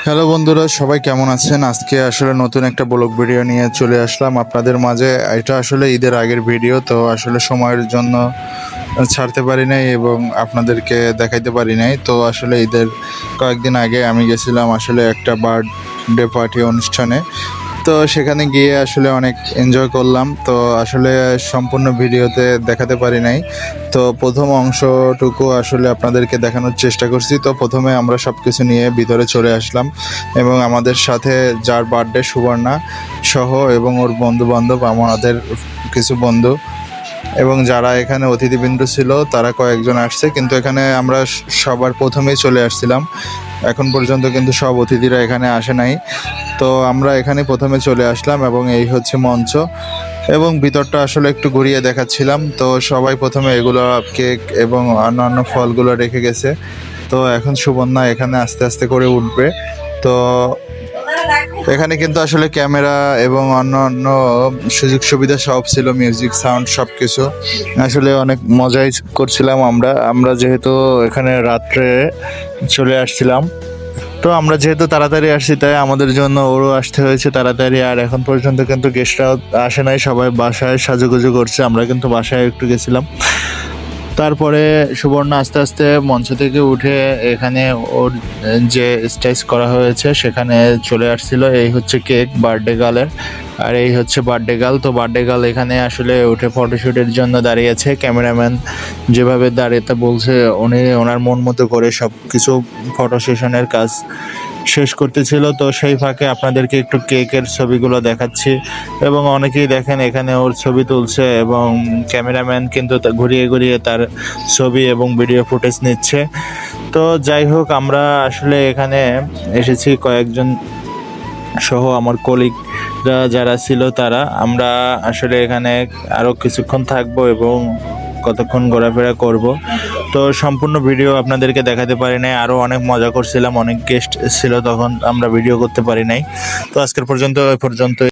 Hello বন্ধুরা, সবাই কেমন আছেন? আজকে আসলে নতুন একটা ব্লগ ভিডিও নিয়ে চলে আসলাম আপনাদের মাঝে। এটা আসলে ঈদের আগের ভিডিও, তো আসলে সময়ের জন্য ছাড়তে পারি নাই এবং আপনাদেরকে দেখাইতে পারি নাই। তো আসলে ঈদের কয়েকদিন আগে আমি গেছিলাম আসলে একটা বার্থডে পার্টি অনুষ্ঠানে। তো সেখানে গিয়ে আসলে অনেক এনজয় করলাম। তো আসলে সম্পূর্ণ ভিডিওতে দেখাতে পারি নাই। তো প্রথম অংশটুকু আসলে আপনাদেরকে দেখানোর চেষ্টা করছি। তো প্রথমে আমরা সব কিছু নিয়ে ভিতরে চলে আসলাম এবং আমাদের সাথে যার বার্থডে সুবর্ণা সহ এবং ওর বন্ধু বান্ধব, আমাদের কিছু বন্ধু এবং যারা এখানে অতিথিবৃন্দ ছিল তারা কয়েকজন আসছে, কিন্তু এখানে আমরা সবার প্রথমেই চলে আসছিলাম। এখন পর্যন্ত কিন্তু সব অতিথিরা এখানে আসে নাই। তো আমরা এখানে প্রথমে চলে আসলাম এবং এই হচ্ছে মঞ্চ এবং ভিতরটা আসলে একটু ঘুরিয়ে দেখাচ্ছিলাম। তো সবাই প্রথমে এগুলো কেক এবং অন্যান্য ফলগুলো রেখে গেছে। তো এখন সুবর্ণা এখানে আস্তে আস্তে করে উঠবে। তো এখানে কিন্তু আসলে ক্যামেরা এবং অন্য অন্য সুযোগ সুবিধা সব ছিল, মিউজিক সাউন্ড সব কিছু। আসলে অনেক মজাই করছিলাম আমরা যেহেতু এখানে রাত্রে চলে আসছিলাম। তো আমরা যেহেতু তাড়াতাড়ি আসছি তাই আমাদের জন্য ওরও আসতে হয়েছে তাড়াতাড়ি। আর এখন পর্যন্ত কিন্তু গেস্টরাও আসে নাই, সবাই বাসায় সাজুগুজু করছে। আমরা কিন্তু বাসায় একটু গেছিলাম। তারপরে সুবর্ণ আস্তে আস্তে মঞ্চ থেকে উঠে এখানে ওর যে স্টেজ করা হয়েছে সেখানে চলে আসছিল। এই হচ্ছে কেক বার্থডে গার্লের, আর এই হচ্ছে বার্থডে গার্ল। তো বার্থডে গার্ল এখানে আসলে উঠে ফটোশ্যুটের জন্য দাঁড়িয়েছে। ক্যামেরাম্যান যেভাবে দাঁড়িয়ে বলছে উনি ওনার মন মতো করে সব কিছু ফটো সেশনের কাজ শেষ করতেছিল। তো সেই ফাঁকে আপনাদেরকে একটু কেকের ছবিগুলো দেখাচ্ছি এবং অনেকেই দেখেন এখানে ওর ছবি তুলছে এবং ক্যামেরাম্যান কিন্তু ঘুরিয়ে ঘুরিয়ে তার ছবি এবং ভিডিও ফুটেজ নিচ্ছে। তো যাই হোক, আমরা আসলে এখানে এসেছি কয়েকজন সহ আমার কলিগরা যারা ছিল তারা। আমরা আসলে এখানে আরও কিছুক্ষণ থাকবো এবং কতক্ষণ ঘোরাফেরা করব। তো সম্পূর্ণ ভিডিও আপনাদেরকে দেখাতে পারি নাই। আরও অনেক মজা করছিলাম, অনেক গেস্ট ছিল, তখন আমরা ভিডিও করতে পারি নাই। তো আজকের পর্যন্ত